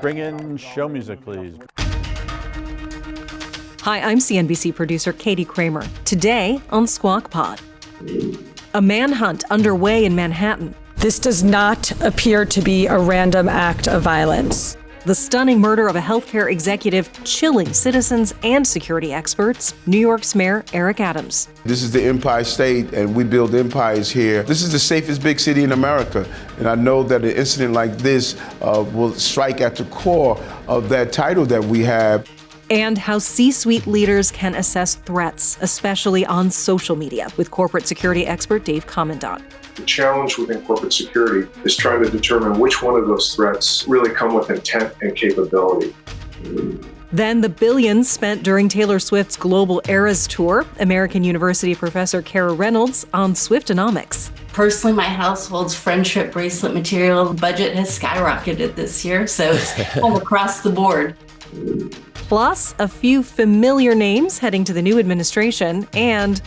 Bring in show music, please. Hi, I'm CNBC producer Katie Kramer. Today on Squawk Pod, a manhunt underway in Manhattan. This does not appear to be a random act of violence. The stunning murder of a healthcare executive chilling citizens and security experts. New York's Mayor Eric Adams. This is the Empire State, and we build empires here. This is the safest big city in America, and I know that an incident like this will strike at the core of that title that we have. And how C-suite leaders can assess threats, especially on social media, with corporate security expert Dave Commandant. The challenge within corporate security is trying to determine which one of those threats really come with intent and capability. Then the billions spent during Taylor Swift's Global Eras Tour. American University professor Kara Reynolds on Swiftonomics. Personally, my household's friendship bracelet material budget has skyrocketed this year, so it's all across the board. Plus, a few familiar names heading to the new administration, and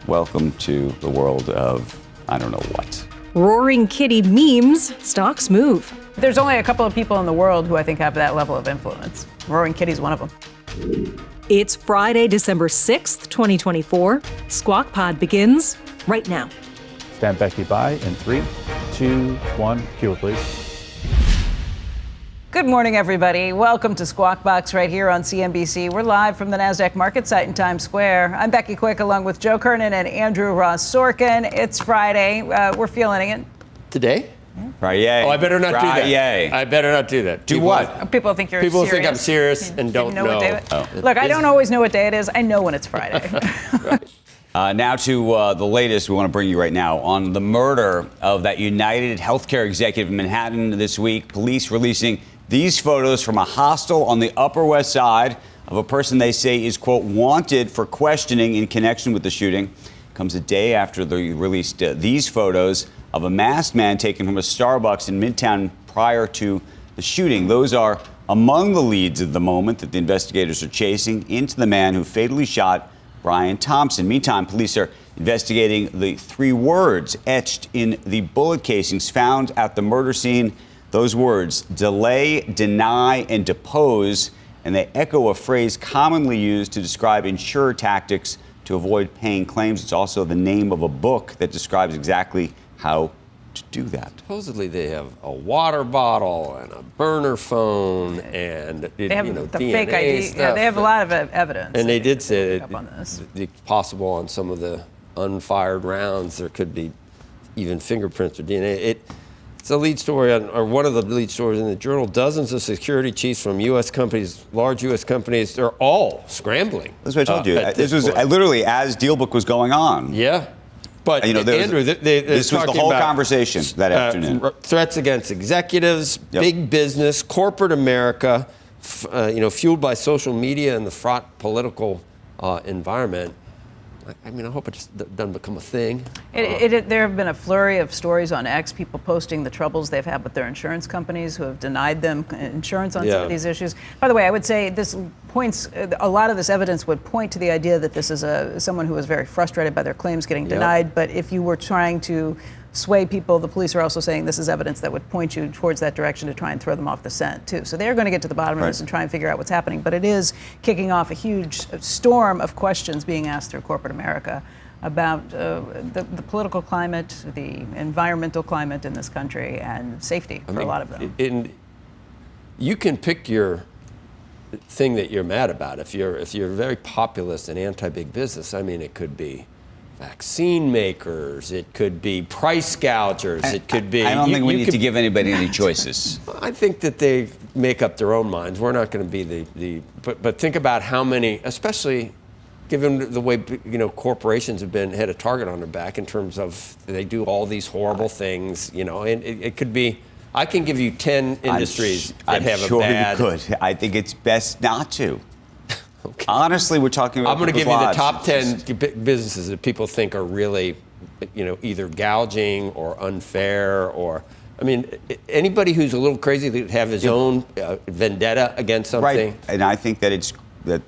welcome to the world of I don't know what. Roaring kitty memes, stocks move. There's only a couple of people in the world who I think have that level of influence. Roaring Kitty's one of them. It's Friday, December 6th, 2024. Squawk Pod begins right now. Stand Becky by in 3, 2, 1. Cue it, please. Good morning, everybody. Welcome to Squawk Box right here on CNBC. We're live from the NASDAQ market site in Times Square. I'm Becky Quick along with Joe Kernen and Andrew Ross Sorkin. It's Friday. We're feeling it. Today? Friday. Oh, I better not do that. I better not do that. Do what? People think you're People serious. think I'm serious and don't know. What day Look, I don't always know what day it is. I know when it's Friday. Right. Now to the latest we want to bring you right now on the murder of that United healthcare executive in Manhattan this week. Police releasing these photos from a hostel on the Upper West Side of a person they say is, quote, wanted for questioning in connection with the shooting. Comes a day after they released these photos of a masked man taken from a Starbucks in Midtown prior to the shooting. Those are among the leads of the moment that the investigators are chasing into the man who fatally shot Brian Thompson. Meantime, police are investigating the 3 words etched in the bullet casings found at the murder scene. Those words, delay, deny, and depose, and they echo a phrase commonly used to describe insurer tactics to avoid paying claims. It's also the name of a book that describes exactly how to do that. Supposedly they have a water bottle and a burner phone and they have the DNA fake ID. stuff. Yeah, they have a lot of evidence. And they did say that it's possible on some of the unfired rounds there could be even fingerprints or DNA. It's a lead story, or one of the lead stories in the Journal. Dozens of security chiefs from U.S. companies, large U.S. companies, they're all scrambling. That's what I told you. This was literally as DealBook was going on. Yeah. But, Andrew, this was the whole conversation that afternoon. Threats against executives, big business, corporate America, fueled by social media and the fraught political environment. I mean, I hope it just doesn't become a thing. There have been a flurry of stories on X, people posting the troubles they've had with their insurance companies who have denied them insurance on some of these issues. By the way, I would say this points, a lot of this evidence would point to the idea that this is someone who was very frustrated by their claims getting denied. But if you were trying to sway people, the police are also saying this is evidence that would point you towards that direction to try and throw them off the scent, too. So they're going to get to the bottom of this and try and figure out what's happening. But it is kicking off a huge storm of questions being asked through corporate America about the political climate, the environmental climate in this country, and safety for a lot of them. And you can pick your thing that you're mad about. If you're very populist and anti-big business, I mean, it could be vaccine makers, it could be price gougers, it could be... I don't think we need to give anybody any choices. I think that they make up their own minds. We're not going to be but think about how many, especially given the way corporations have had a target on their back in terms of they do all these horrible things, and it could be... I can give you 10 industries that have a bad... I'm sure you could. I think it's best not to. Okay. Honestly, we're talking about... I'm going to give you the top 10 businesses that people think are really, either gouging or unfair or... I mean, anybody who's a little crazy that have his own vendetta against something. Right, and I think that it's that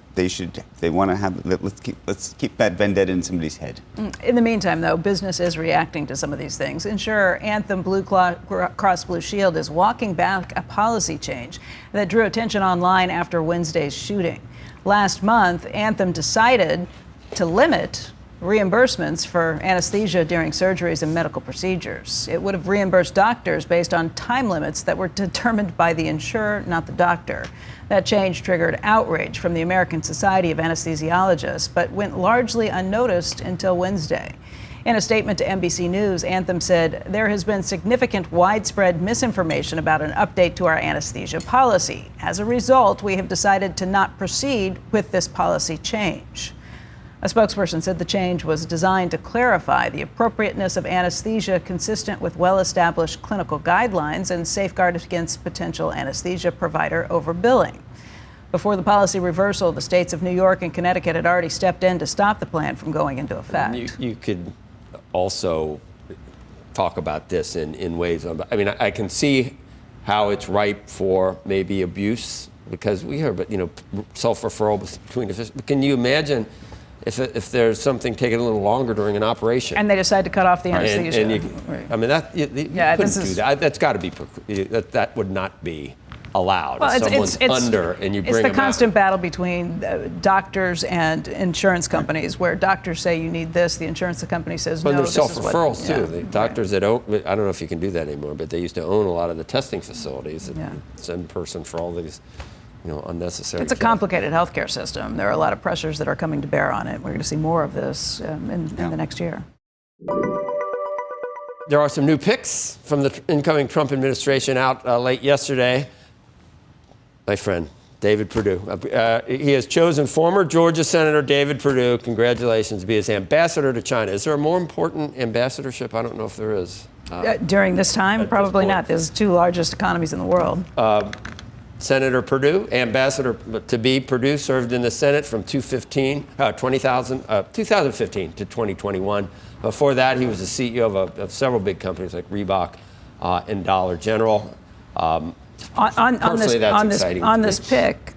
they want to have. Let's keep that vendetta in somebody's head. In the meantime, though, business is reacting to some of these things. Insurer Anthem Blue Cross Blue Shield is walking back a policy change that drew attention online after Wednesday's shooting. Last month, Anthem decided to limit reimbursements for anesthesia during surgeries and medical procedures. It would have reimbursed doctors based on time limits that were determined by the insurer, not the doctor. That change triggered outrage from the American Society of Anesthesiologists, but went largely unnoticed until Wednesday. In a statement to NBC News, Anthem said there has been significant widespread misinformation about an update to our anesthesia policy. As a result, we have decided to not proceed with this policy change. A spokesperson said the change was designed to clarify the appropriateness of anesthesia consistent with well-established clinical guidelines and safeguard against potential anesthesia provider overbilling. Before the policy reversal, the states of New York and Connecticut had already stepped in to stop the plan from going into effect. You could also talk about this in ways. I mean, I can see how it's ripe for maybe abuse because we hear about, self-referral between the. Can you imagine if there's something taking a little longer during an operation? And they decide to cut off the anesthesia. I mean, you couldn't do that. That's got to be, that would not be allowed. Well, if someone's under and you bring them It's the constant out. battle between doctors and insurance companies, where doctors say you need this, the insurance company says no. But there's this is what- self-referrals too. The doctors that own, I don't know if you can do that anymore, but they used to own a lot of the testing facilities and send person for all these, unnecessary. It's a complicated healthcare system. There are a lot of pressures that are coming to bear on it. We're going to see more of this in the next year. There are some new picks from the incoming Trump administration out late yesterday. My friend, David Perdue. He has chosen former Georgia Senator David Perdue, congratulations, to be his ambassador to China. Is there a more important ambassadorship? I don't know if there is. During this time, probably not. There's the two largest economies in the world. Senator Perdue, ambassador to be Perdue, served in the Senate from 2015 to 2021. Before that, he was the CEO of several big companies like Reebok and Dollar General. On this pick,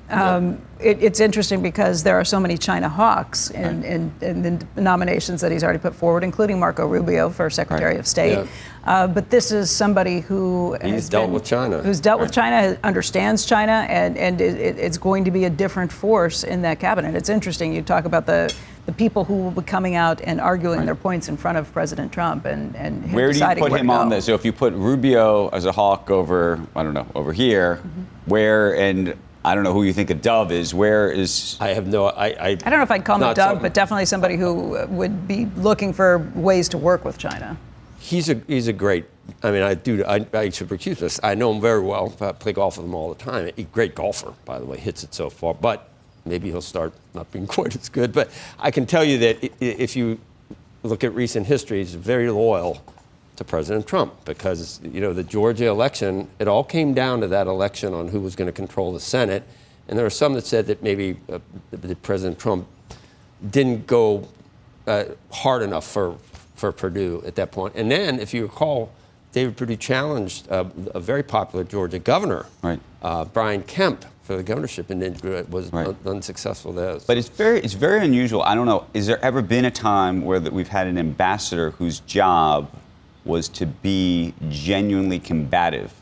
it's interesting because there are so many China hawks in the nominations that he's already put forward, including Marco Rubio for Secretary of State. But this is somebody who who's dealt with China, understands China, and it's going to be a different force in that cabinet. It's interesting. You talk about the people who will be coming out and arguing their points in front of President Trump and him where do you put him on this? So if you put Rubio as a hawk over here, where, and I don't know who you think a dove is. Where is? I have no. I don't know if I'd call him a dove, but definitely somebody who would be looking for ways to work with China. He's a great. I mean, I should recuse this. I know him very well. I play golf with him all the time. A great golfer, by the way, hits it so far. But maybe he'll start not being quite as good. But I can tell you that if you look at recent history, he's very loyal to President Trump because, the Georgia election, it all came down to that election on who was going to control the Senate. And there are some that said that maybe that President Trump didn't go hard enough for Perdue at that point. And then, if you recall, David Perdue challenged a very popular Georgia governor, Brian Kemp, for the governorship, and then was unsuccessful there. But it's very unusual. I don't know. Is there ever been a time where we've had an ambassador whose job was to be genuinely combative,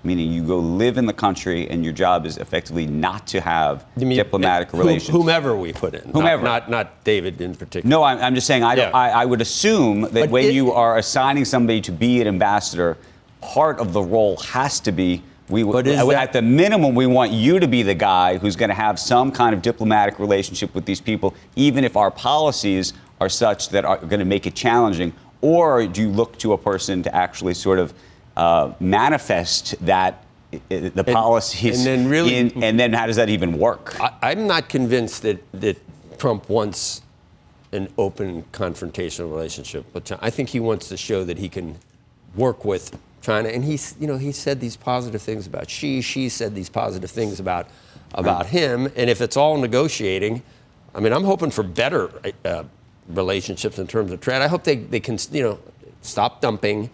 meaning you go live in the country and your job is effectively not to have diplomatic relations? Whomever we put in. Whomever. Not David in particular. No, I'm just saying I would assume that when you are assigning somebody to be an ambassador, part of the role has to be at the minimum, we want you to be the guy who's going to have some kind of diplomatic relationship with these people, even if our policies are such that are going to make it challenging. Or do you look to a person to actually sort of manifest that the policies, and then how does that even work? I'm not convinced that Trump wants an open confrontational relationship with China. I think he wants to show that he can work with China, and he said these positive things about she said these positive things about him, and if it's all negotiating, I mean, I'm hoping for better relationships in terms of trade. I hope they can stop dumping,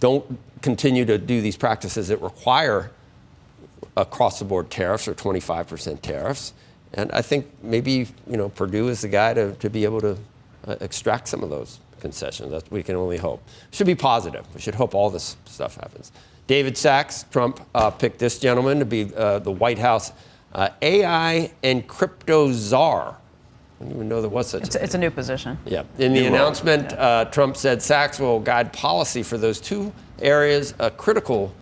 don't continue to do these practices that require across-the-board tariffs or 25% tariffs, And I think maybe, Purdue is the guy to be able to extract some of those concessions. That we can only hope. Should be positive. We should hope all this stuff happens. David Sachs, Trump picked this gentleman to be the White House AI and crypto czar. I didn't even know there was such a thing. It's a new position. Yeah. In the announcement, Trump said Sachs will guide policy for those two areas critical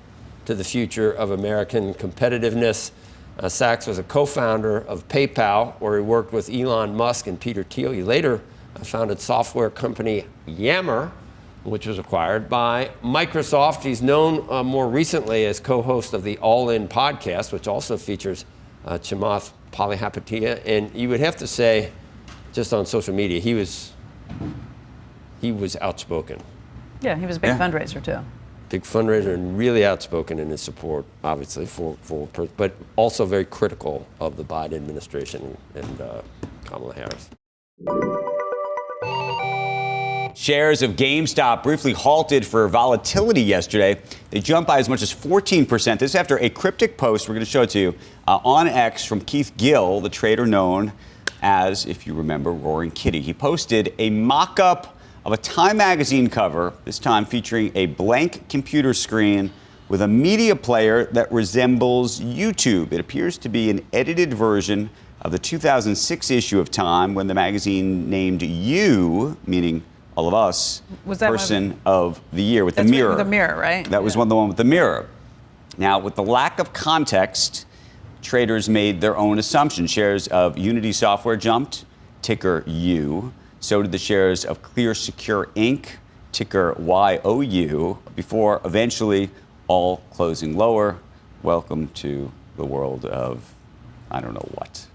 to the future of American competitiveness. Sachs was a co-founder of PayPal, where he worked with Elon Musk and Peter Thiel. He later founded software company Yammer, which was acquired by Microsoft. He's known more recently as co-host of the All In podcast, which also features Chamath Palihapitiya. And you would have to say, just on social media, he was outspoken. Yeah, he was a big fundraiser too. Big fundraiser and really outspoken in his support, obviously, but also very critical of the Biden administration and Kamala Harris. Shares of GameStop briefly halted for volatility yesterday. They jumped by as much as 14%. This after a cryptic post, we're going to show it to you, on X from Keith Gill, the trader known as, if you remember, Roaring Kitty. He posted a mock-up of a Time magazine cover, this time featuring a blank computer screen with a media player that resembles YouTube. It appears to be an edited version of the 2006 issue of Time, when the magazine named you, meaning all of us, was that person of the year with the mirror. The mirror, right? That was the one with the mirror. Now, with the lack of context, traders made their own assumptions. Shares of Unity Software jumped, ticker U. So did the shares of Clear Secure Inc., ticker YOU, before eventually all closing lower. Welcome to the world of, I don't know what.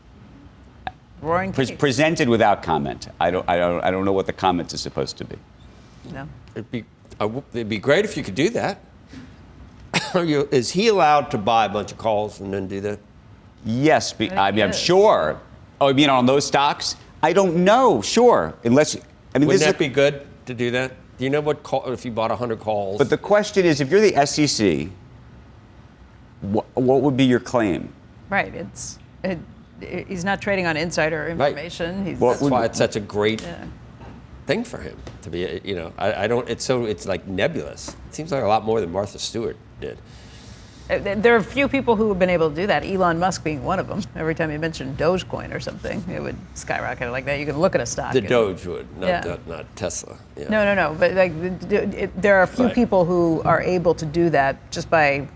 Roaring Kitty. Presented without comment. I don't know what the comment is supposed to be. No. It'd be great if you could do that. Is he allowed to buy a bunch of calls and then do that? Yes, I'm sure. Oh, you mean on those stocks? I don't know. Sure, unless wouldn't that be good to do that? Do you know what call if you bought 100 calls? But the question is, if you're the SEC, what would be your claim? Right. He's not trading on insider information. Right. That's why it's such a great thing for him to be. I don't. It's like nebulous. It seems like a lot more than Martha Stewart did. There are a few people who have been able to do that, Elon Musk being one of them. Every time you mention Dogecoin or something, it would skyrocket like that. You can look at a stock. The Doge would, not Tesla. Yeah. No. But there are a few people who are able to do that just by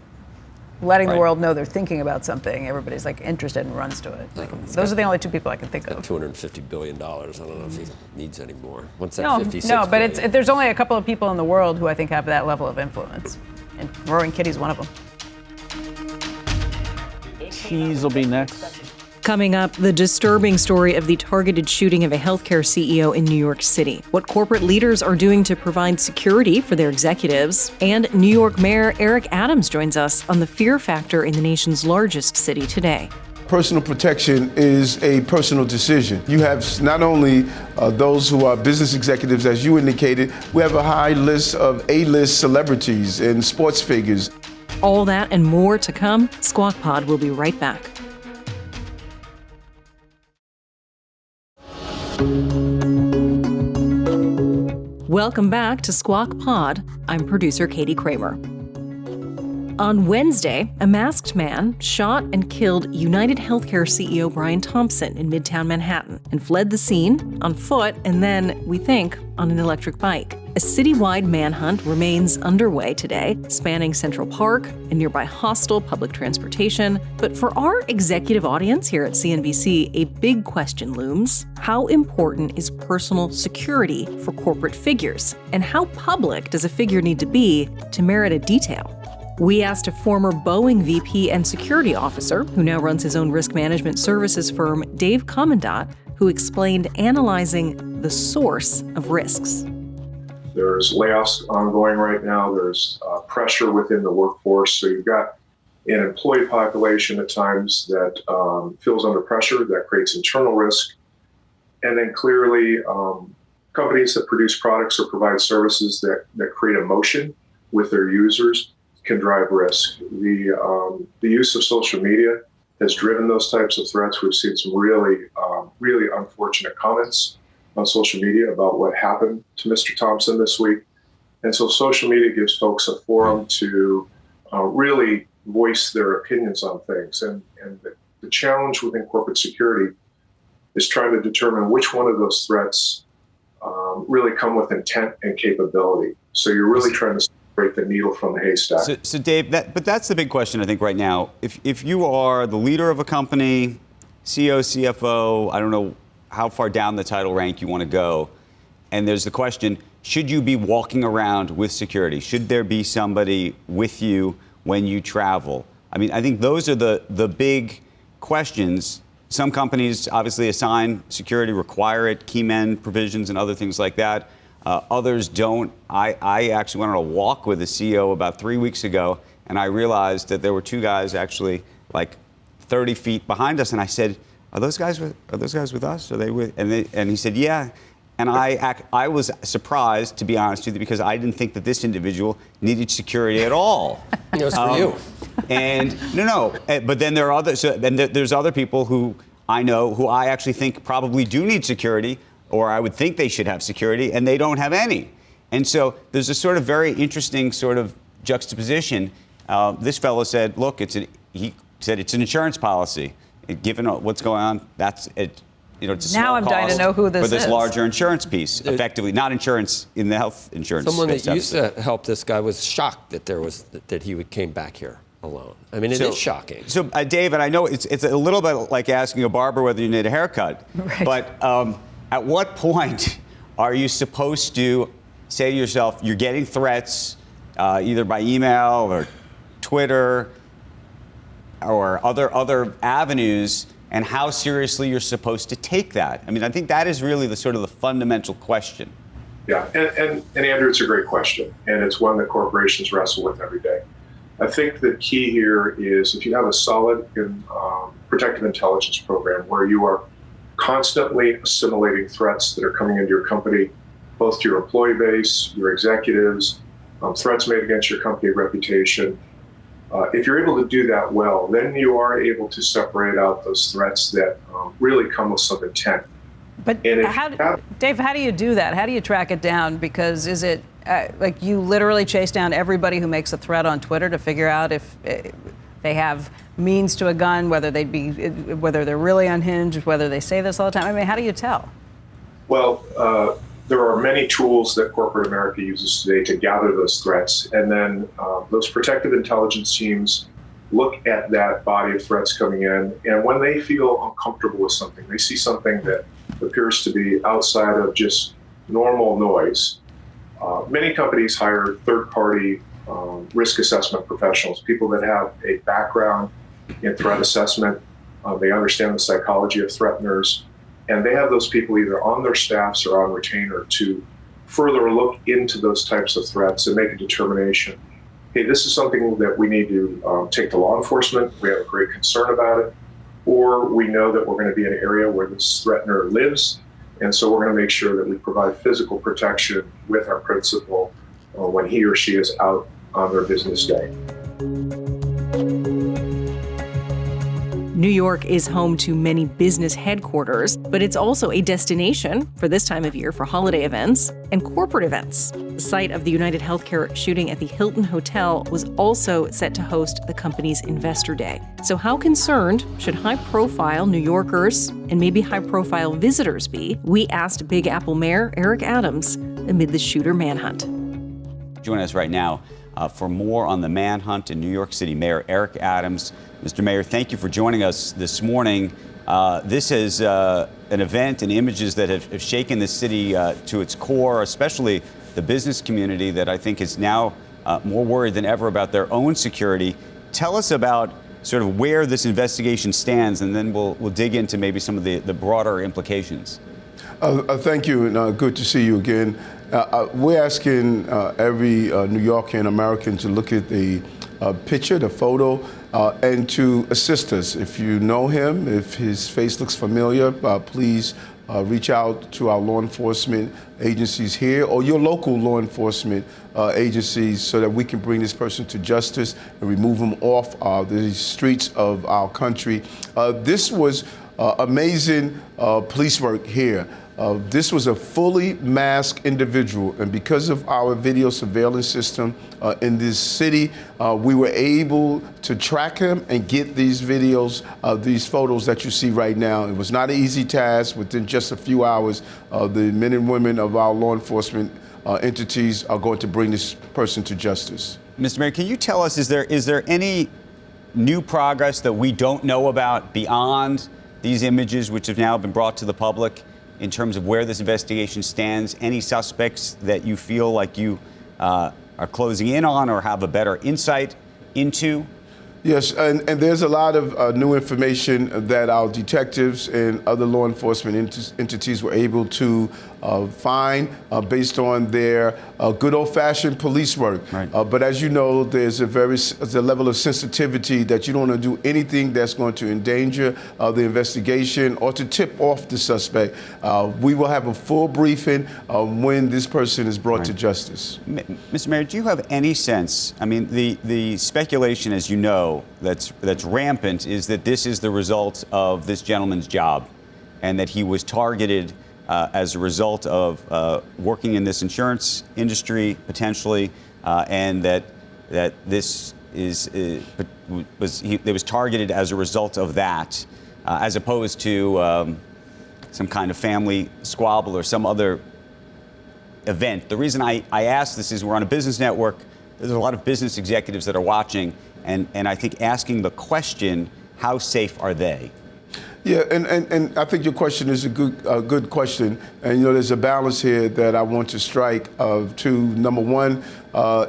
letting the world know they're thinking about something. Everybody's interested and runs to it. Those are the only two people I can think of. $250 billion. I don't know if he needs any more. What's that? 56 No, but billion? there's only a couple of people in the world who I think have that level of influence, and Roaring Kitty's one of them. Cheese will be next. Coming up, the disturbing story of the targeted shooting of a healthcare CEO in New York City, what corporate leaders are doing to provide security for their executives, and New York Mayor Eric Adams joins us on the fear factor in the nation's largest city today. Personal protection is a personal decision. You have not only those who are business executives, as you indicated, we have a high list of A-list celebrities and sports figures. All that and more to come. Squawk Pod will be right back. Welcome back to Squawk Pod. I'm producer Katie Kramer. On Wednesday, a masked man shot and killed United Healthcare CEO Brian Thompson in Midtown Manhattan and fled the scene on foot and then, we think, on an electric bike. A citywide manhunt remains underway today, spanning Central Park and nearby hostile public transportation. But for our executive audience here at CNBC, a big question looms. How important is personal security for corporate figures? And how public does a figure need to be to merit a detail? We asked a former Boeing VP and security officer, who now runs his own risk management services firm, Dave Commandant, who explained analyzing the source of risks. There's layoffs ongoing right now. There's pressure within the workforce. So you've got an employee population at times that feels under pressure, that creates internal risk. And then clearly, companies that produce products or provide services that create emotion with their users can drive risk. The use of social media has driven those types of threats. We've seen some really unfortunate comments on social media about what happened to Mr. Thompson this week. And so social media gives folks a forum to really voice their opinions on things. And the challenge within corporate security is trying to determine which one of those threats really come with intent and capability. So you're really trying to separate the needle from the haystack. So Dave, that's the big question, I think, right now. If you are the leader of a company, CEO, CFO, I don't know how far down the title rank you want to go, and there's the question, should you be walking around with security? Should there be somebody with you when you travel? I mean, I think those are the big questions. Some companies obviously assign security, require it, key men provisions and other things like that. Others don't. I actually went on a walk with a CEO about 3 weeks ago, and I realized that there were two guys actually like 30 feet behind us, and I said, "Are those guys with us? Are they with?" And he said, "Yeah." And I was surprised, to be honest with you, because I didn't think that this individual needed security at all. It was for you. And no. But then there are others. And there's other people who I know who I actually think probably do need security, or I would think they should have security, and they don't have any. And so there's a sort of very interesting sort of juxtaposition. This fellow said, "Look, he said it's an insurance policy. Given what's going on, that's it." It's a small now I'm dying to know who this is. For this is. larger insurance piece, effectively, not insurance in the health insurance. Someone that used to help this guy was shocked that he came back here alone. I mean, it is shocking. So, David, I know it's a little bit like asking a barber whether you need a haircut. Right. But at what point are you supposed to say to yourself, you're getting threats either by email or Twitter or other avenues, and how seriously you're supposed to take that? I mean, I think that is really the sort of the fundamental question. Yeah, and Andrew, it's a great question, and it's one that corporations wrestle with every day. I think the key here is if you have a solid protective intelligence program where you are constantly assimilating threats that are coming into your company, both to your employee base, your executives, threats made against your company reputation. If you're able to do that well, then you are able to separate out those threats that really come with some intent. But Dave, how do you do that? How do you track it down? Because is it like you literally chase down everybody who makes a threat on Twitter to figure out if they have means to a gun, whether they're really unhinged, whether they say this all the time? I mean, how do you tell? Well, there are many tools that corporate America uses today to gather those threats. And then those protective intelligence teams look at that body of threats coming in. And when they feel uncomfortable with something, they see something that appears to be outside of just normal noise. Many companies hire third-party risk assessment professionals, people that have a background in threat assessment. They understand the psychology of threateners. And they have those people either on their staffs or on retainer to further look into those types of threats and make a determination. Hey, this is something that we need to take to law enforcement. We have a great concern about it. Or we know that we're going to be in an area where this threatener lives. And so we're going to make sure that we provide physical protection with our principal when he or she is out on their business day. New York is home to many business headquarters, but it's also a destination for this time of year for holiday events and corporate events. The site of the United Healthcare shooting at the Hilton Hotel was also set to host the company's Investor Day. So how concerned should high-profile New Yorkers and maybe high-profile visitors be? We asked Big Apple Mayor Eric Adams amid the shooter manhunt. Join us right now for more on the manhunt in New York City. Mayor Eric Adams. Mr. Mayor, thank you for joining us this morning. This is an event and images that have shaken the city to its core, especially the business community that I think is now more worried than ever about their own security. Tell us about sort of where this investigation stands, and then we'll dig into maybe some of the broader implications. Thank you, and good to see you again. We're asking every New Yorker and American to look at the picture, the photo, and to assist us. If you know him, if his face looks familiar, please reach out to our law enforcement agencies here or your local law enforcement agencies so that we can bring this person to justice and remove him off the streets of our country. This was amazing police work here. This was a fully masked individual, and because of our video surveillance system in this city, we were able to track him and get these videos, these photos that you see right now. It was not an easy task. Within just a few hours, the men and women of our law enforcement entities are going to bring this person to justice. Mr. Mayor, can you tell us, is there any new progress that we don't know about beyond these images which have now been brought to the public in terms of where this investigation stands? Any suspects that you feel like you are closing in on or have a better insight into? Yes, and there's a lot of new information that our detectives and other law enforcement entities were able to find based on their good old-fashioned police work. Right. But as you know, there's a level of sensitivity that you don't want to do anything that's going to endanger the investigation or to tip off the suspect. We will have a full briefing when this person is brought to justice. Mr. Mayor, do you have any sense? I mean, the speculation, as you know, that's rampant is that this is the result of this gentleman's job and that he was targeted as a result of working in this insurance industry potentially, and that this was targeted as a result of that, as opposed to some kind of family squabble or some other event. The reason I ask this is we're on a business network. There's a lot of business executives that are watching, and I think asking the question, how safe are they? Yeah, and I think your question is a good question. And, you know, there's a balance here that I want to strike to, number one,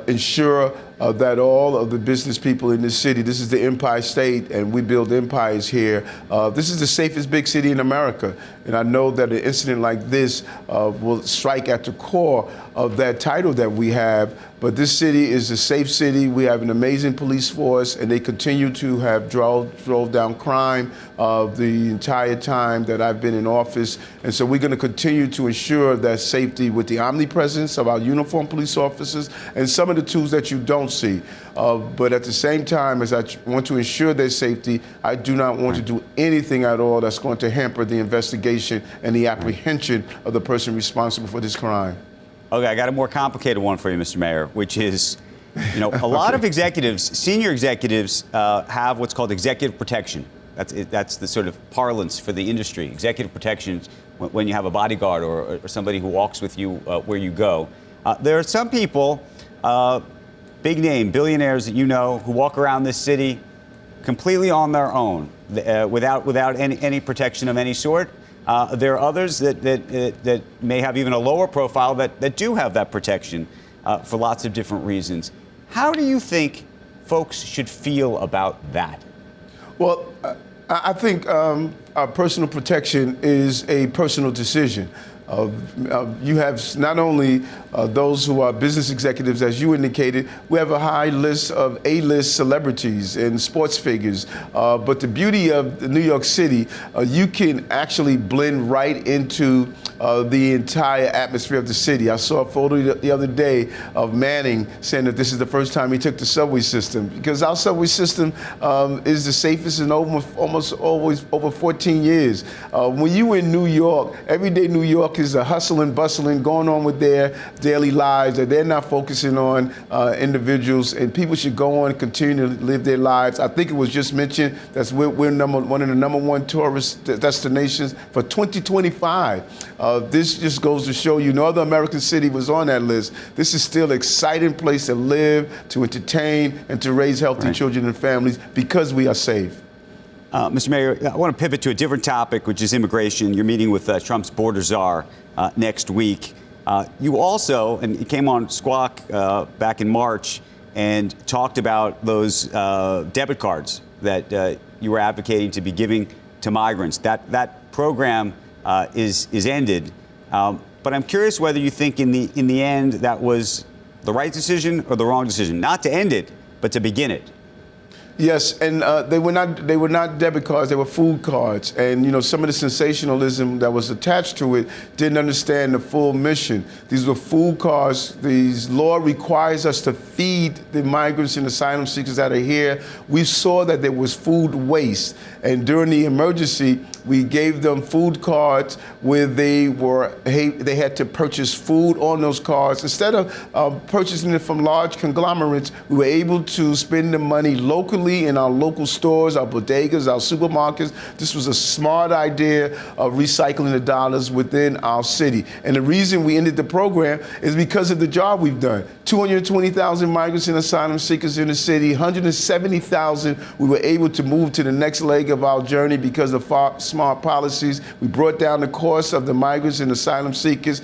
ensure that all of the business people in this city, this is the Empire State, and we build empires here. This is the safest big city in America. And I know that an incident like this will strike at the core of that title that we have. But this city is a safe city. We have an amazing police force, and they continue to have drove down crime the entire time that I've been in office. And so we're going to continue to ensure that safety with the omnipresence of our uniformed police officers and some of the tools that you don't see. But at the same time, as I want to ensure their safety, I do not want to do anything at all that's going to hamper the investigation and the apprehension of the person responsible for this crime. Okay, I got a more complicated one for you, Mr. Mayor, which is, you know, a lot of executives, senior executives, have what's called executive protection. That's the sort of parlance for the industry. Executive protection when you have a bodyguard or somebody who walks with you where you go. There are some people, big name billionaires that you know, who walk around this city completely on their own, without any protection of any sort. There are others that may have even a lower profile that do have that protection for lots of different reasons. How do you think folks should feel about that? Well, I think personal protection is a personal decision. You have not only those who are business executives, as you indicated, we have a high list of A-list celebrities and sports figures. But the beauty of New York City, you can actually blend right into the entire atmosphere of the city. I saw a photo the other day of Manning saying that this is the first time he took the subway system, because our subway system is the safest in almost always over 14 years. When you in New York, everyday New York is a hustle and bustling going on with their daily lives, that they're not focusing on individuals, and people should go on and continue to live their lives. I think it was just mentioned that we're one of the number one tourist destinations for 2025. This just goes to show you no other American city was on that list. This is still an exciting place to live, to entertain, and to raise healthy children and families because we are safe. Mr. Mayor, I want to pivot to a different topic, which is immigration. You're meeting with Trump's border czar next week. You also, and you came on Squawk back in March and talked about those debit cards that you were advocating to be giving to migrants. That program is ended. But I'm curious whether you think in the end that was the right decision or the wrong decision, not to end it, but to begin it. Yes, and they were not debit cards, they were food cards. And some of the sensationalism that was attached to it didn't understand the full mission. These were food cards. The law requires us to feed the migrants and asylum seekers that are here. We saw that there was food waste. And during the emergency, we gave them food cards where they had to purchase food on those cards. Instead of purchasing it from large conglomerates, we were able to spend the money locally in our local stores, our bodegas, our supermarkets. This was a smart idea of recycling the dollars within our city. And the reason we ended the program is because of the job we've done. 220,000 migrants and asylum seekers in the city, 170,000 we were able to move to the next leg of our journey because of smart policies. We brought down the cost of the migrants and asylum seekers.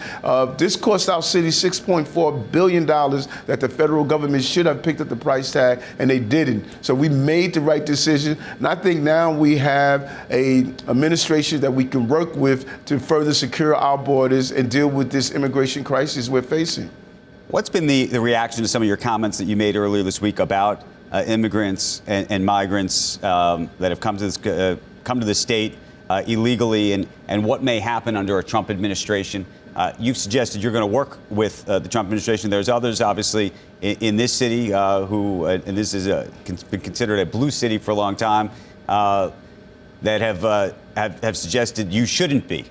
This cost our city $6.4 billion that the federal government should have picked up the price tag, and they didn't. So we made the right decision. And I think now we have an administration that we can work with to further secure our borders and deal with this immigration crisis we're facing. What's been the reaction to some of your comments that you made earlier this week about immigrants and migrants that have come to the state illegally, and what may happen under a Trump administration? You've suggested you're going to work with the Trump administration. There's others, obviously, in this city who, and this is been considered a blue city for a long time, that have suggested you shouldn't be.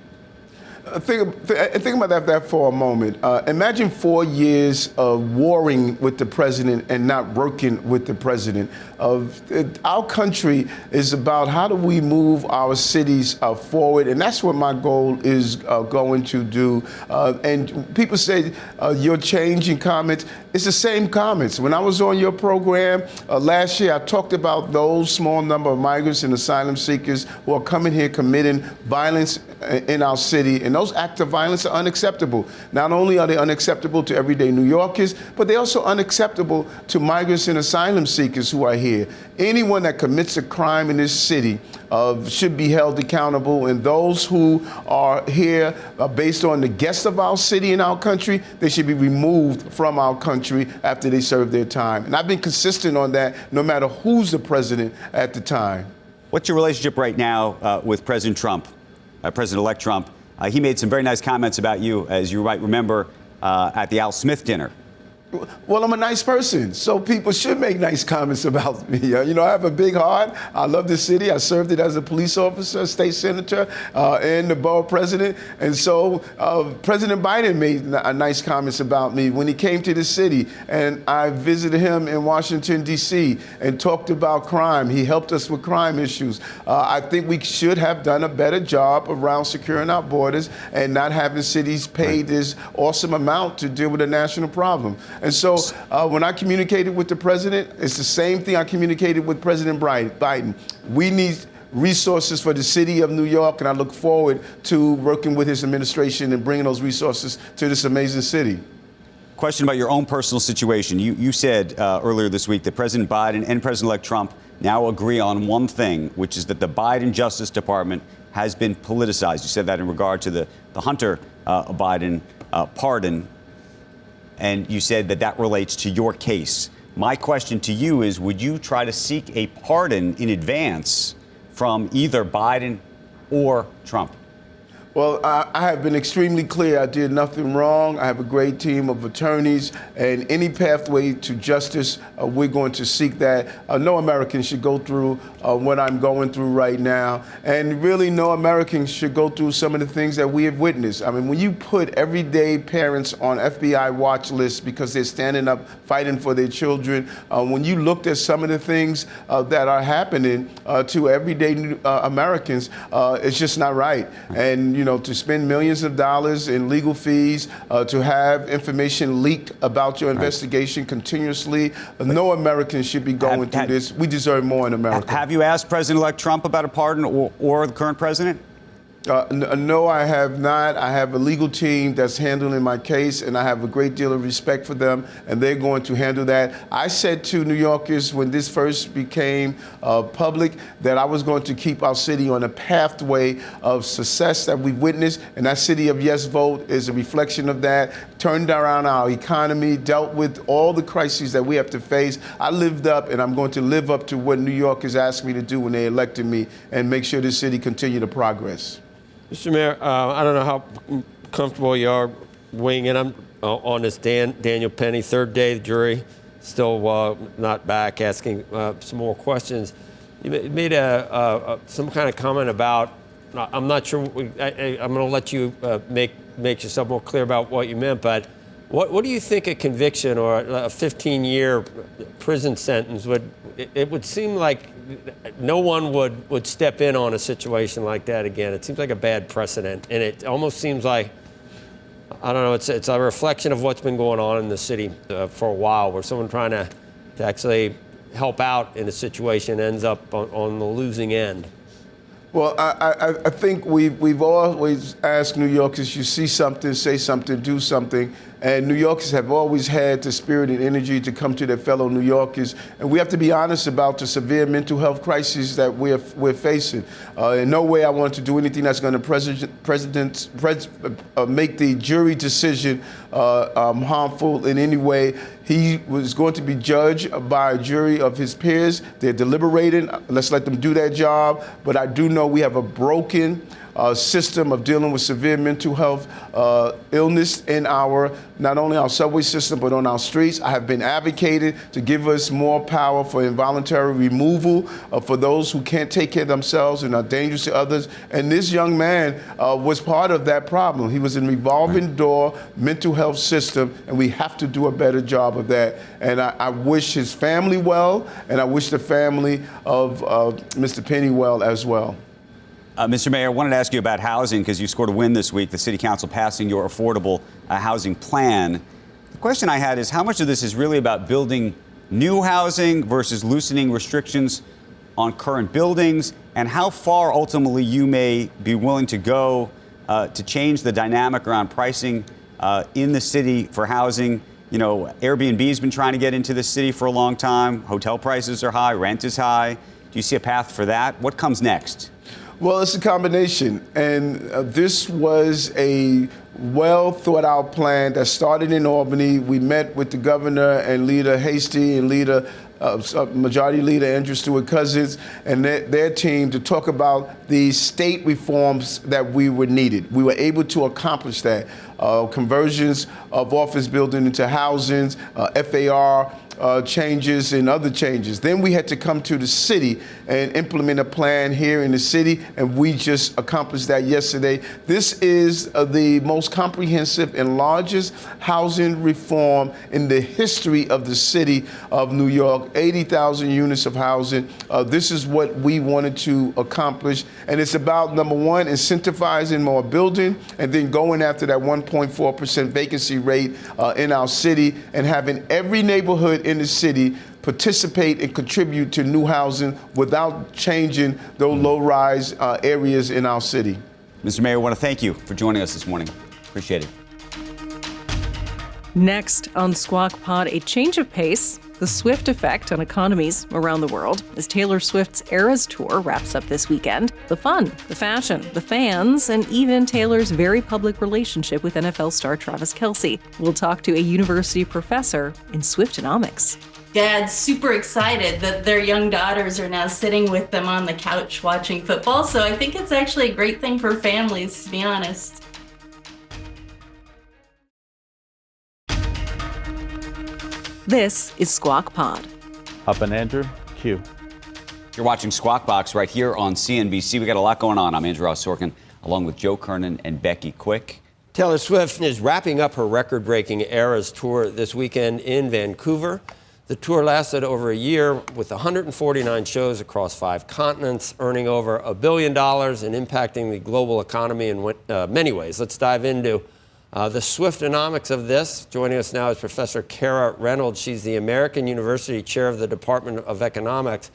Think about that for a moment. Imagine 4 years of warring with the president and not working with the president. Our country is about how do we move our cities forward, and that's what my goal is going to do. And people say you're changing comments. It's the same comments. When I was on your program last year, I talked about those small number of migrants and asylum seekers who are coming here committing violence in our city. And those acts of violence are unacceptable. Not only are they unacceptable to everyday New Yorkers, but they're also unacceptable to migrants and asylum seekers who are here. Anyone that commits a crime in this city should be held accountable. And those who are here based on the guests of our city and our country, they should be removed from our country after they serve their time. And I've been consistent on that no matter who's the president at the time. What's your relationship right now with President Trump, President-elect Trump? He made some very nice comments about you, as you might remember, at the Al Smith dinner. Well, I'm a nice person, so people should make nice comments about me. I have a big heart. I love the city. I served it as a police officer, state senator, and the borough president. And so President Biden made nice comments about me when he came to the city. And I visited him in Washington, D.C., and talked about crime. He helped us with crime issues. I think we should have done a better job around securing our borders and not having cities pay this awesome amount to deal with a national problem. And so when I communicated with the president, it's the same thing I communicated with President Biden. We need resources for the city of New York, and I look forward to working with his administration and bringing those resources to this amazing city. Question about your own personal situation. You said earlier this week that President Biden and President-elect Trump now agree on one thing, which is that the Biden Justice Department has been politicized. You said that in regard to the Hunter Biden pardon. And you said that relates to your case. My question to you is, would you try to seek a pardon in advance from either Biden or Trump? Well, I have been extremely clear. I did nothing wrong. I have a great team of attorneys, and any pathway to justice, we're going to seek that. No American should go through what I'm going through right now, and really no American should go through some of the things that we have witnessed. I mean, when you put everyday parents on FBI watch lists because they're standing up fighting for their children, when you looked at some of the things that are happening to everyday Americans, it's just not right. And to spend millions of dollars in legal fees, to have information leaked about your investigation continuously. No American should be going through this. We deserve more in America. Have you asked President-elect Trump about a pardon or the current president? No, I have not. I have a legal team that's handling my case, and I have a great deal of respect for them, and they're going to handle that. I said to New Yorkers when this first became public that I was going to keep our city on a pathway of success that we've witnessed, and that city of yes vote is a reflection of that. Turned around our economy, dealt with all the crises that we have to face. I lived up, and I'm going to live up to what New Yorkers asked me to do when they elected me, and make sure this city continue to progress. Mr. Mayor, I don't know how comfortable you are weighing in on this Daniel Penny, third day, the jury still not back, asking some more questions. You made some kind of comment about, I'm not sure, I'm going to let you make yourself more clear about what you meant, but what do you think a conviction or a 15-year prison sentence it would seem like no one would step in on a situation like that again. It seems like a bad precedent, and it almost seems like, I don't know, it's a reflection of what's been going on in the city for a while, where someone trying to actually help out in a situation ends up on the losing end. Well, I think we've always asked New Yorkers, you see something, say something, do something. And New Yorkers have always had the spirit and energy to come to their fellow New Yorkers. And we have to be honest about the severe mental health crisis that we're facing. In no way I want to do anything that's going to make the jury decision harmful in any way. He was going to be judged by a jury of his peers. They're deliberating. Let's let them do that job. But I do know we have a broken system of dealing with severe mental health illness in not only our subway system, but on our streets. I have been advocated to give us more power for involuntary removal for those who can't take care of themselves and are dangerous to others. And this young man was part of that problem. He was in revolving door mental health system, and we have to do a better job of that. And I wish his family well, and I wish the family of Mr. Penny well as well. Mr. Mayor, I wanted to ask you about housing because you scored a win this week, the City Council passing your affordable housing plan. The question I had is how much of this is really about building new housing versus loosening restrictions on current buildings, and how far ultimately you may be willing to go to change the dynamic around pricing in the city for housing. You know, Airbnb's been trying to get into the city for a long time. Hotel prices are high, rent is high. Do you see a path for that? What comes next? Well, it's a combination, and this was a well thought out plan that started in Albany. We met with the governor and Leader Hasty and Majority Leader Andrew Stewart-Cousins and their team to talk about the state reforms that we were needed. We were able to accomplish that. Conversions of office building into housings, FAR changes and other changes. Then we had to come to the city and implement a plan here in the city, and we just accomplished that yesterday. This is the most comprehensive and largest housing reform in the history of the city of New York, 80,000 units of housing. This is what we wanted to accomplish, and it's about, number one, incentivizing more building, and then going after that 1.4% vacancy rate in our city, and having every neighborhood in the city participate and contribute to new housing without changing those low-rise areas in our city. Mr. Mayor, I want to thank you for joining us this morning. Appreciate it. Next on Squawk Pod, a change of pace, the Swift effect on economies around the world as Taylor Swift's Eras Tour wraps up this weekend. The fun, the fashion, the fans, and even Taylor's very public relationship with NFL star Travis Kelce. We'll talk to a university professor in Swiftonomics. Dad's super excited that their young daughters are now sitting with them on the couch watching football. So I think it's actually a great thing for families, to be honest. This is Squawk Pod. Up and Andrew, Q. You're watching Squawk Box right here on CNBC. We got a lot going on. I'm Andrew Sorkin, along with Joe Kernen and Becky. Quick. Taylor Swift is wrapping up her record-breaking Eras Tour this weekend in Vancouver. The tour lasted over a year with 149 shows across 5 continents, earning over $1 billion and impacting the global economy in many ways. Let's dive into the Swiftonomics of this. Joining us now is Professor Kara Reynolds. She's the American University Chair of the Department of Economics.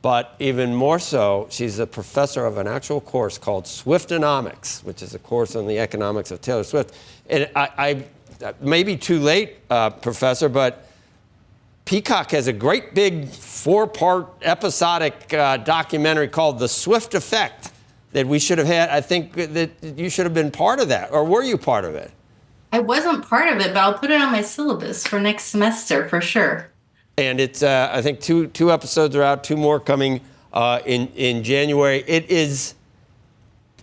But even more so, she's a professor of an actual course called Swiftonomics, which is a course on the economics of Taylor Swift. And I maybe too late, Professor, but Peacock has a great big 4-part episodic documentary called The Swift Effect that we should have had. I think that you should have been part of that. Or were you part of it? I wasn't part of it, but I'll put it on my syllabus for next semester for sure. And it's, I think, two episodes are out, 2 more coming in January. It is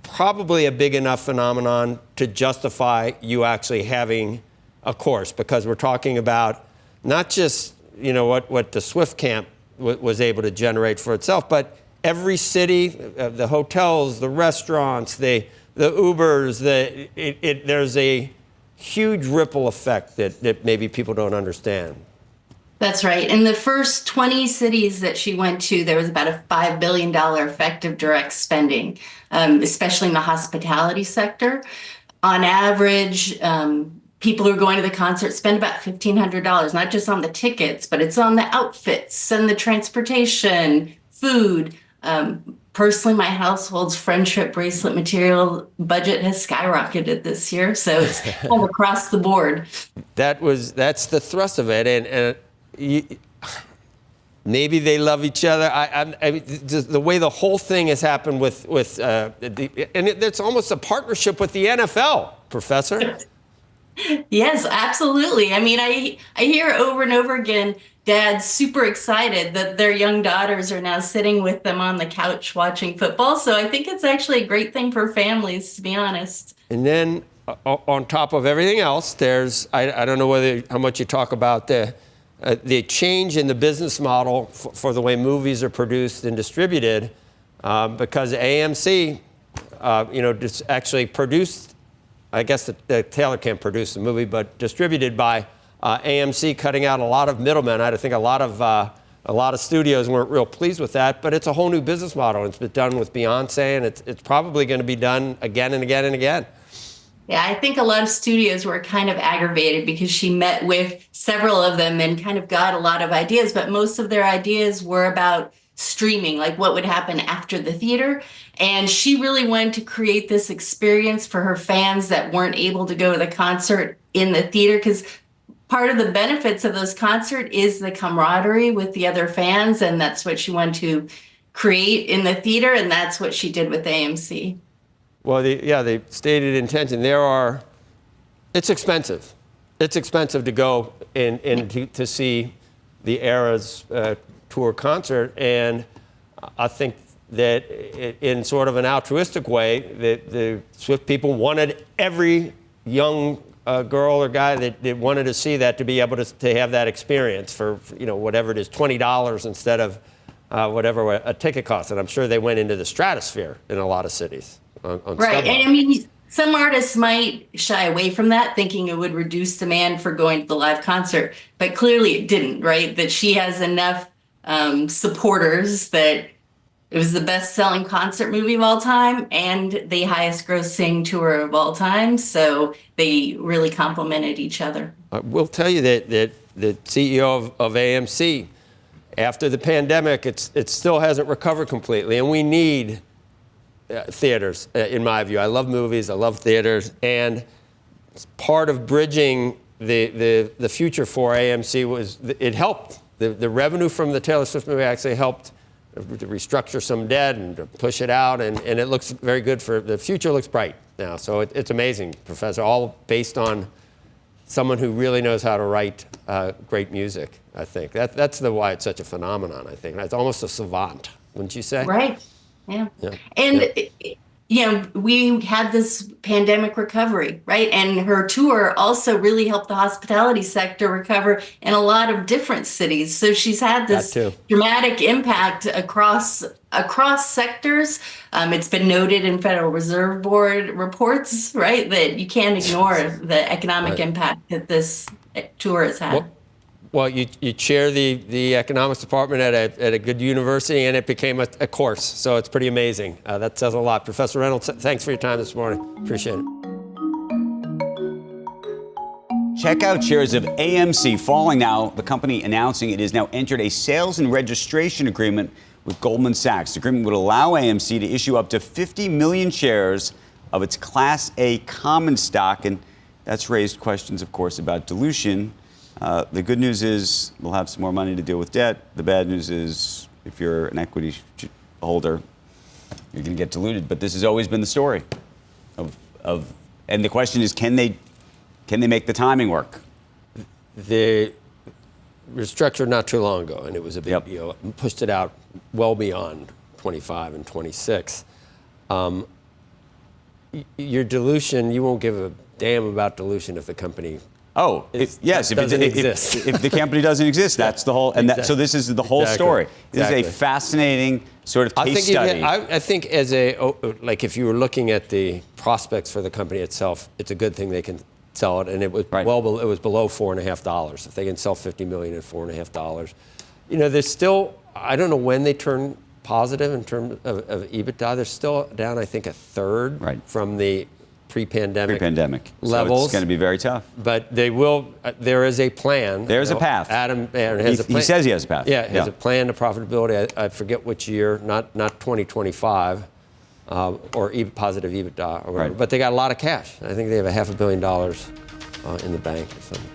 probably a big enough phenomenon to justify you actually having a course, because we're talking about not just what the Swift camp was able to generate for itself, but every city, the hotels, the restaurants, the Ubers, there's a huge ripple effect that maybe people don't understand. That's right. In the first 20 cities that she went to, there was about a $5 billion effect of direct spending, especially in the hospitality sector. On average, people who are going to the concert spend about $1,500, not just on the tickets, but it's on the outfits and the transportation, food. Personally, my household's friendship bracelet material budget has skyrocketed this year, so it's kind of across the board. That's the thrust of it, and maybe they love each other. The way the whole thing has happened with it's almost a partnership with the NFL, Professor. Yes, absolutely. I mean, I hear over and over again, dads super excited that their young daughters are now sitting with them on the couch watching football. So I think it's actually a great thing for families, to be honest. And then on top of everything else, there's, I don't know how much you talk about the change in the business model for the way movies are produced and distributed, because AMC, just actually produced. I guess that Taylor can't produce the movie, but distributed by AMC, cutting out a lot of middlemen. I think a lot of studios weren't real pleased with that, but it's a whole new business model. It's been done with Beyonce, and it's probably going to be done again and again and again. Yeah, I think a lot of studios were kind of aggravated because she met with several of them and kind of got a lot of ideas, but most of their ideas were about streaming, like what would happen after the theater. And she really wanted to create this experience for her fans that weren't able to go to the concert in the theater, because part of the benefits of those concerts is the camaraderie with the other fans, and that's what she wanted to create in the theater, and that's what she did with AMC. Well, the stated intention, it's expensive. It's expensive to go to see the Eras tour concert, and I think that in sort of an altruistic way, the Swift people wanted every young girl or guy that wanted to see that to be able to have that experience for whatever it is, $20 instead of whatever a ticket costs. And I'm sure they went into the stratosphere in a lot of cities. Right, and I mean, some artists might shy away from that, thinking it would reduce demand for going to the live concert, but clearly it didn't, right? That she has enough supporters that it was the best-selling concert movie of all time and the highest-grossing tour of all time, so they really complemented each other. I will tell you that the CEO of AMC, after the pandemic, it still hasn't recovered completely, and we need theaters, in my view. I love movies, I love theaters, and part of bridging the future for AMC was it helped. The revenue from the Taylor Swift movie actually helped to restructure some debt and to push it out, and it looks very good. The future looks bright now. So it's amazing, Professor, all based on someone who really knows how to write great music, I think. That's why it's such a phenomenon, I think. It's almost a savant, wouldn't you say? Right. Yeah. And, we had this pandemic recovery, right? And her tour also really helped the hospitality sector recover in a lot of different cities. So she's had this dramatic impact across sectors. It's been noted in Federal Reserve Board reports, right, that you can't ignore the economic impact that this tour has had. Well, you chair the economics department at a good university, and it became a course. So it's pretty amazing. That says a lot. Professor Reynolds, thanks for your time this morning. Appreciate it. Check out shares of AMC falling now. The company announcing it has now entered a sales and registration agreement with Goldman Sachs. The agreement would allow AMC to issue up to 50 million shares of its Class A common stock, and that's raised questions, of course, about dilution. The good news is we'll have some more money to deal with debt. The bad news is if you're an equity holder, you're going to get diluted. But this has always been the story and the question is, can they make the timing work? They restructured not too long ago, and it was a big deal. Pushed it out well beyond 25 and 26. Your dilution, you won't give a damn about dilution if the company if the company doesn't exist, that's the whole, so this is the whole story. This is a fascinating sort of case study. I think if you were looking at the prospects for the company itself, it's a good thing they can sell it, and it was it was below $4.50. If they can sell $50 million at $4.50, there's still, I don't know when they turn positive in terms of EBITDA. They're still down, I think, a third from the pre-pandemic levels. So it's going to be very tough. But they will. There is a plan. There's a path. Adam has a plan. He says he has a path. Yeah, has a plan to profitability. I forget which year. Not 2025, or positive EBITDA or whatever. But they got a lot of cash. I think they have $500 million in the bank or something.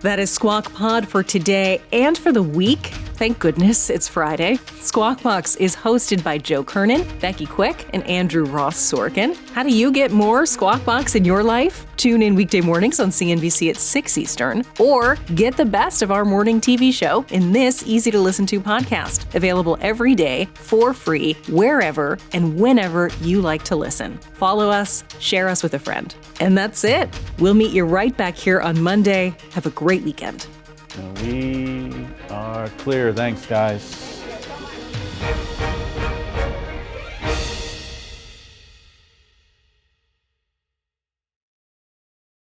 That is Squawk Pod for today and for the week. Thank goodness it's Friday. Squawk Box is hosted by Joe Kernen, Becky Quick, and Andrew Ross Sorkin. How do you get more Squawk Box in your life? Tune in weekday mornings on CNBC at 6 Eastern, or get the best of our morning TV show in this easy-to-listen-to podcast, available every day for free, wherever and whenever you like to listen. Follow us, share us with a friend. And that's it. We'll meet you right back here on Monday. Have a great weekend. We are clear. Thanks, guys.